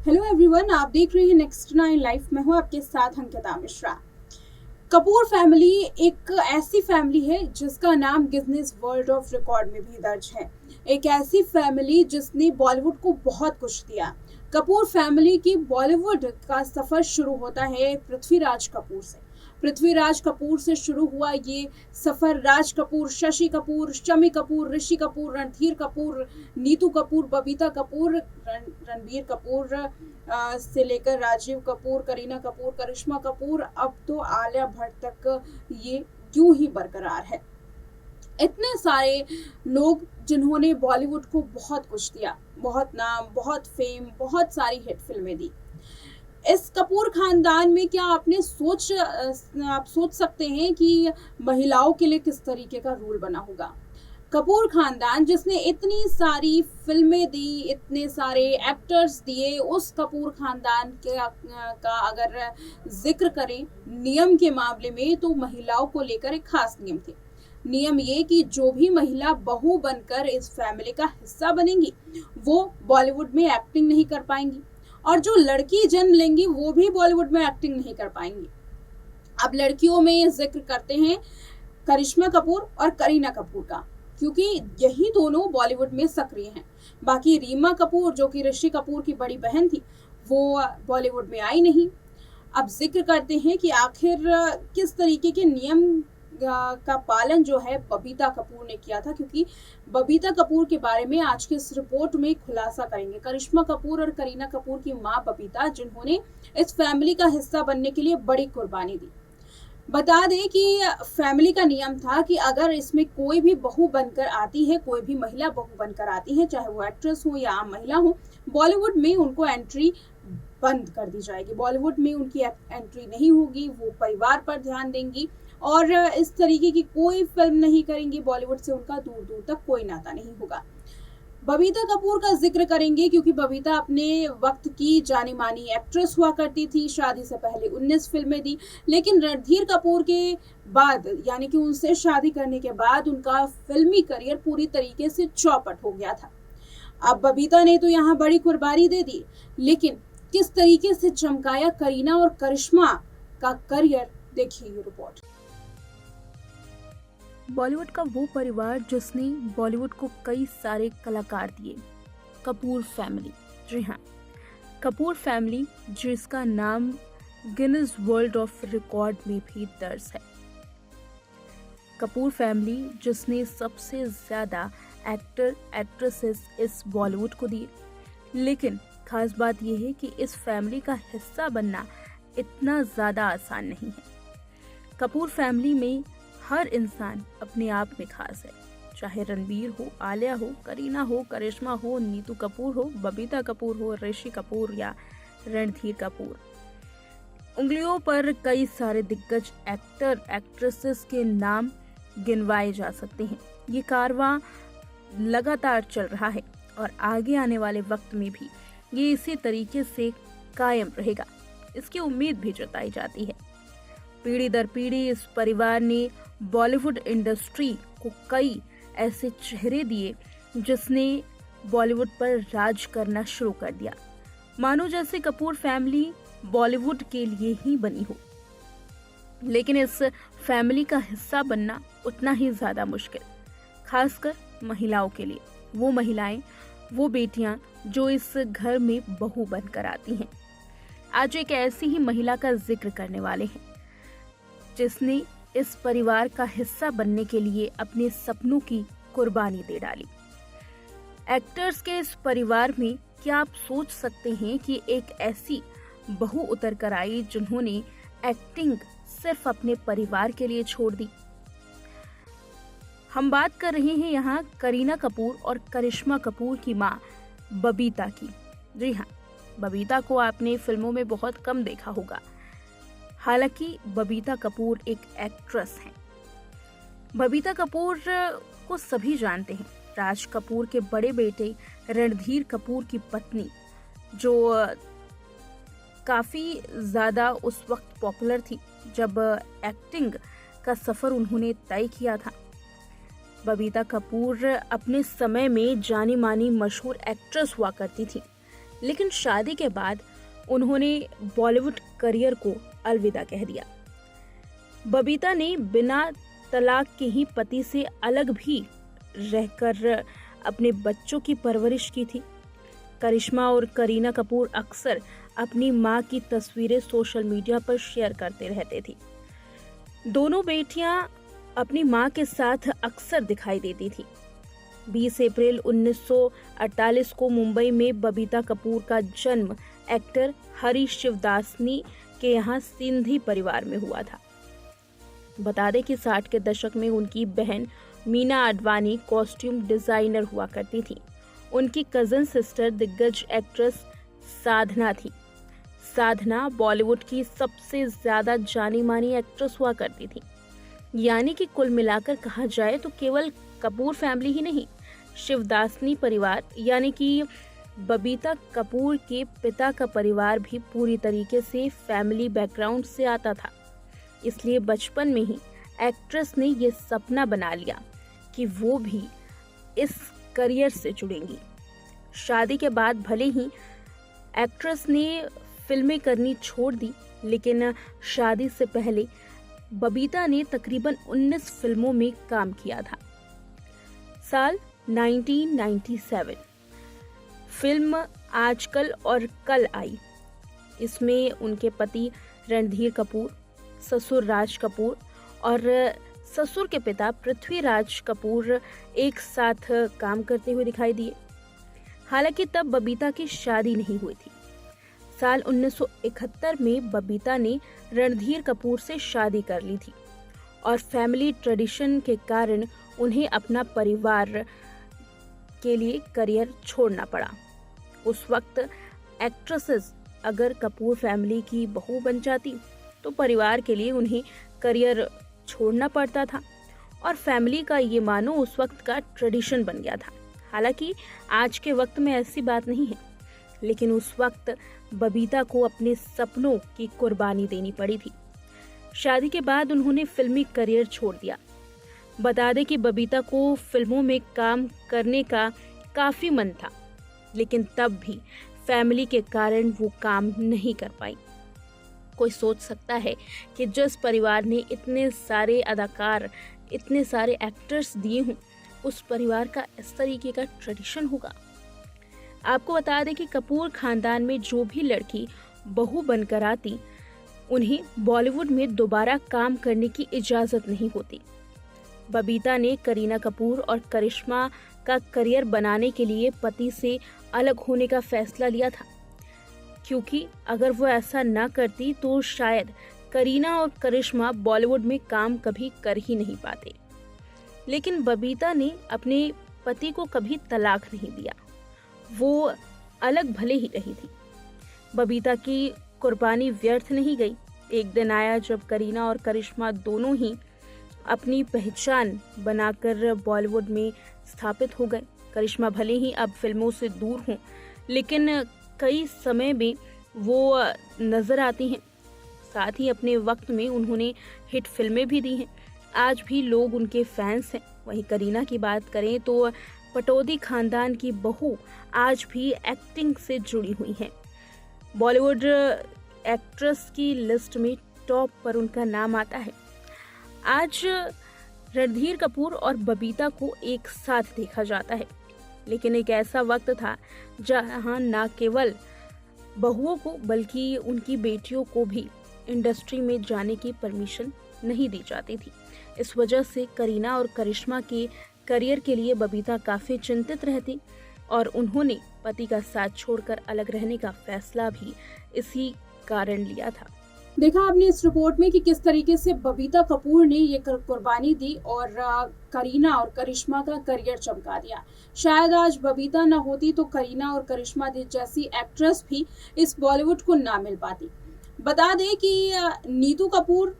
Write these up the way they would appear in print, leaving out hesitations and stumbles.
Hello everyone, आप देख रहे हैं नेक्स्ट नाइन लाइफ में हूँ आपके साथ अंकिता मिश्रा। कपूर फैमिली एक ऐसी फैमिली है जिसका नाम गिनीज वर्ल्ड ऑफ रिकॉर्ड में भी दर्ज है। एक ऐसी फैमिली जिसने बॉलीवुड को बहुत कुछ दिया। कपूर फैमिली की बॉलीवुड का सफर शुरू होता है पृथ्वीराज कपूर से। पृथ्वीराज कपूर से शुरू हुआ ये सफर राज कपूर, शशि कपूर, शमी कपूर, ऋषि कपूर, रणधीर कपूर, नीतू कपूर, बबीता कपूर, रणबीर कपूर से लेकर राजीव कपूर, करीना कपूर, करिश्मा कपूर, अब तो आलिया भट्ट तक ये यूं ही बरकरार है। इतने सारे लोग जिन्होंने बॉलीवुड को बहुत कुछ दिया, बहुत नाम, बहुत फेम, बहुत सारी हिट फिल्में दी। इस कपूर खानदान में क्या आप सोच सकते हैं कि महिलाओं के लिए किस तरीके का रूल बना होगा। कपूर खानदान जिसने इतनी सारी फिल्में दी, इतने सारे एक्टर्स दिए, उस कपूर खानदान का अगर जिक्र करें नियम के मामले में तो महिलाओं को लेकर एक खास नियम थे। नियम ये कि जो भी महिला बहू बनकर इस फैमिली का हिस्सा बनेंगी वो बॉलीवुड में एक्टिंग नहीं कर पाएंगी, और जो लड़की जन्म लेंगी वो भी बॉलीवुड में एक्टिंग नहीं कर पाएंगी। अब लड़कियों में जिक्र करते हैं करिश्मा कपूर और करीना कपूर का, क्योंकि यही दोनों बॉलीवुड में सक्रिय हैं। बाकी रीमा कपूर जो कि ऋषि कपूर की बड़ी बहन थी वो बॉलीवुड में आई नहीं। अब जिक्र करते हैं कि आखिर किस तरीके के नियम का पालन जो है बबीता कपूर ने किया था, क्योंकि बबीता कपूर के बारे में आज के इस रिपोर्ट में खुलासा करेंगे। करिश्मा कपूर और करीना कपूर की मां बबीता, जिन्होंने इस फैमिली का हिस्सा बनने के लिए बड़ी कुर्बानी दी। बता दें कि फैमिली का नियम था कि अगर इसमें कोई भी बहू बनकर आती है, कोई भी महिला बहू बनकर आती है, चाहे वो एक्ट्रेस हो या आम महिला हो, बॉलीवुड में उनको एंट्री बंद कर दी जाएगी। बॉलीवुड में उनकी एंट्री नहीं होगी, वो परिवार पर ध्यान देंगी और इस तरीके की कोई फिल्म नहीं करेंगी। बॉलीवुड से उनका दूर दूर तक कोई नाता नहीं होगा। बबीता कपूर का जिक्र करेंगे क्योंकि बबीता अपने वक्त की जानी मानी एक्ट्रेस हुआ करती थी। शादी से पहले 19 फिल्में दी, लेकिन रणधीर कपूर के बाद यानी कि उनसे शादी करने के बाद उनका फिल्मी करियर पूरी तरीके से चौपट हो गया था। अब बबीता ने तो यहाँ बड़ी कुर्बानी दे दी, लेकिन किस तरीके से चमकाया करीना और करिश्मा का करियर, देखिए ये रिपोर्ट। बॉलीवुड का वो परिवार जिसने बॉलीवुड को कई सारे कलाकार दिए, कपूर फैमिली। जी हाँ, कपूर फैमिली जिसका नाम गिनीज वर्ल्ड ऑफ रिकॉर्ड में भी दर्ज है। कपूर फैमिली जिसने सबसे ज्यादा एक्टर एक्ट्रेसेस इस बॉलीवुड को दिए, लेकिन खास बात यह है कि इस फैमिली का हिस्सा बनना इतना ज्यादा आसान नहीं है। कपूर फैमिली में हर इंसान अपने आप में खास है, चाहे रणबीर हो, आलिया हो, करीना हो, करिश्मा हो, नीतू कपूर हो, बबीता कपूर हो, ऋषि कपूर या रणधीर कपूर। उंगलियों पर कई सारे दिग्गज एक्टर एक्ट्रेसेस के नाम गिनवाए जा सकते हैं। ये कारवां लगातार चल रहा है और आगे आने वाले वक्त में भी ये इसी तरीके से कायम रहेगा, इसकी उम्मीद भी जताई जाती है। पीढ़ी दर पीढ़ी इस परिवार ने बॉलीवुड इंडस्ट्री को कई ऐसे चेहरे दिए जिसने बॉलीवुड पर राज करना शुरू कर दिया, मानो जैसे कपूर फैमिली बॉलीवुड के लिए ही बनी हो। लेकिन इस फैमिली का हिस्सा बनना उतना ही ज्यादा मुश्किल, खासकर महिलाओं के लिए। वो महिलाएं, वो बेटियां जो इस घर में बहू बनकर आती हैं। आज एक ऐसी ही महिला का जिक्र करने वाले हैं जिसने इस परिवार का हिस्सा बनने के लिए अपने सपनों की कुर्बानी दे डाली। एक्टर्स के इस परिवार में क्या आप सोच सकते हैं कि एक ऐसी बहू उतर कर आई जिन्होंने एक्टिंग सिर्फ अपने परिवार के लिए छोड़ दी। हम बात कर रहे हैं यहाँ करीना कपूर और करिश्मा कपूर की मां बबीता की। जी हाँ, बबीता को आपने फिल्मों में बहुत कम देखा होगा, हालांकि बबीता कपूर एक एक्ट्रेस हैं। बबीता कपूर को सभी जानते हैं, राज कपूर के बड़े बेटे रणधीर कपूर की पत्नी, जो काफी ज्यादा उस वक्त पॉपुलर थी जब एक्टिंग का सफर उन्होंने तय किया था। बबीता कपूर अपने समय में जानी मानी मशहूर एक्ट्रेस हुआ करती थी, लेकिन शादी के बाद उन्होंने बॉलीवुड करियर को अलविदा कह दिया। बबीता ने बिना तलाक के ही पति से अलग भी रहकर अपने बच्चों की परवरिश की थी। करिश्मा और करीना कपूर अक्सर अपनी मां की तस्वीरें सोशल मीडिया पर शेयर करते रहते थे। दोनों बेटियां अपनी मां के साथ अक्सर दिखाई देती थी। 20 अप्रैल 1948 को मुंबई में बबीता कपूर का जन्म एक्टर हरी शिवदासनी के यहाँ सिंधी परिवार में हुआ था। बता दें कि 60 के दशक में उनकी बहन मीना आडवाणी कॉस्ट्यूम डिजाइनर हुआ करती थी। उनकी कजन सिस्टर दिग्गज एक्ट्रेस साधना थी। साधना बॉलीवुड की सबसे ज्यादा जानी मानी एक्ट्रेस हुआ करती थी। यानी कि कुल मिलाकर कहा जाए तो केवल कपूर फैमिली ही नहीं, शिवदासनी परिवार यानी कि बबीता कपूर के पिता का परिवार भी पूरी तरीके से फैमिली बैकग्राउंड से आता था। इसलिए बचपन में ही एक्ट्रेस ने ये सपना बना लिया कि वो भी इस करियर से जुड़ेंगी। शादी के बाद भले ही एक्ट्रेस ने फिल्में करनी छोड़ दी, लेकिन शादी से पहले बबीता ने तकरीबन 19 फिल्मों में काम किया था। साल 1997 फिल्म आजकल और कल आई। इसमें उनके पति रणधीर कपूर, ससुर राज कपूर और ससुर के पिता पृथ्वीराज कपूर एक साथ काम करते हुए दिखाई दिए। हालांकि तब बबीता की शादी नहीं हुई थी। साल 1971 में बबीता ने रणधीर कपूर से शादी कर ली थी और फैमिली ट्रेडिशन के कारण उन्हें अपना परिवार के लिए करियर छोड़ना पड़ा। उस वक्त एक्ट्रेसेस अगर कपूर फैमिली की बहू बन जाती तो परिवार के लिए उन्हें करियर छोड़ना पड़ता था और फैमिली का ये मानो उस वक्त का ट्रेडिशन बन गया था। हालांकि आज के वक्त में ऐसी बात नहीं है, लेकिन उस वक्त बबीता को अपने सपनों की कुर्बानी देनी पड़ी थी। शादी के बाद उन्होंने फिल्मी करियर छोड़ दिया। बता दें कि बबीता को फिल्मों में काम करने का काफी मन था, लेकिन तब भी फैमिली के कारण वो काम नहीं कर पाई। कोई सोच सकता है कि जिस परिवार ने इतने सारे अदाकार, इतने सारे एक्टर्स दिए हों, उस परिवार का इस तरीके का ट्रेडिशन होगा। आपको बता दें कि कपूर खानदान में जो भी लड़की बहू बनकर आती, उन्हें बॉलीवुड में दोबारा काम करने की इजाजत नहीं होती। बबीता ने करीना कपूर और करिश्मा का करियर बनाने के लिए पति से अलग होने का फैसला लिया था, क्योंकि अगर वो ऐसा ना करती तो शायद करीना और करिश्मा बॉलीवुड में काम कभी कर ही नहीं पाते। लेकिन बबीता ने अपने पति को कभी तलाक नहीं दिया, वो अलग भले ही रही थी। बबीता की कुर्बानी व्यर्थ नहीं गई। एक दिन आया जब करीना और करिश्मा दोनों ही अपनी पहचान बनाकर बॉलीवुड में स्थापित हो गए। करिश्मा भले ही अब फिल्मों से दूर हों, लेकिन कई समय में वो नजर आती हैं। साथ ही अपने वक्त में उन्होंने हिट फिल्में भी दी हैं। आज भी लोग उनके फैंस हैं। वहीं करीना की बात करें तो पटौदी खानदान की बहू आज भी एक्टिंग से जुड़ी हुई हैं। बॉलीवुड एक्ट्रेस की लिस्ट में टॉप पर उनका नाम आता है। आज रणधीर कपूर और बबीता को एक साथ देखा जाता है, लेकिन एक ऐसा वक्त था जहां न केवल बहुओं को बल्कि उनकी बेटियों को भी इंडस्ट्री में जाने की परमिशन नहीं दी जाती थी। इस वजह से करीना और करिश्मा के करियर के लिए बबीता काफी चिंतित रहती और उन्होंने पति का साथ छोड़कर अलग रहने का फैसला भी इसी कारण लिया था। देखा आपने इस रिपोर्ट में कि किस तरीके से बबीता कपूर ने ये कुर्बानी दी और करीना और करिश्मा का करियर चमका दिया। शायद आज बबीता न होती तो करीना और करिश्मा जैसी एक्ट्रेस भी इस बॉलीवुड को ना मिल पाती। बता दें कि नीतू कपूर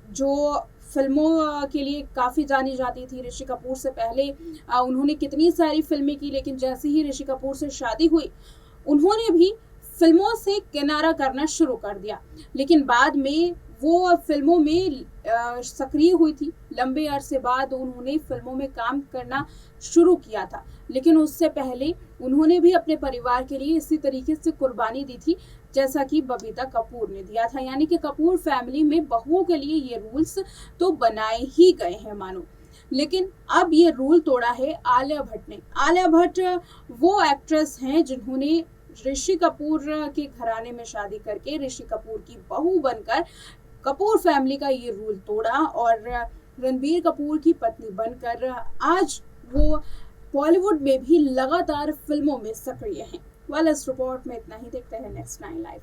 जो फिल्मों के लिए काफ़ी जानी जाती थी, ऋषि कपूर से पहले उन्होंने कितनी सारी फिल्में की, लेकिन जैसे ही ऋषि कपूर से शादी हुई उन्होंने भी फिल्मों से किनारा करना शुरू कर दिया। लेकिन बाद में वो फिल्मों में सक्रिय हुई थी। लंबे अरसे बाद उन्होंने फिल्मों में काम करना शुरू किया था, लेकिन उससे पहले उन्होंने भी अपने परिवार के लिए इसी तरीके से कुर्बानी दी थी जैसा कि बबीता कपूर ने दिया था। यानी कि कपूर फैमिली में बहुओं के लिए ये रूल्स तो बनाए ही गए हैं मानो, लेकिन अब ये रूल तोड़ा है आलिया भट्ट ने। आलिया भट्ट वो एक्ट्रेस हैं जिन्होंने ऋषि कपूर के घराने में शादी करके ऋषि कपूर की बहू बनकर कपूर फैमिली का ये रूल तोड़ा और रणबीर कपूर की पत्नी बनकर आज वो बॉलीवुड में भी लगातार फिल्मों में सक्रिय हैं। इस रिपोर्ट में इतना ही। देखते हैं नेक्स्ट 9 लाइव।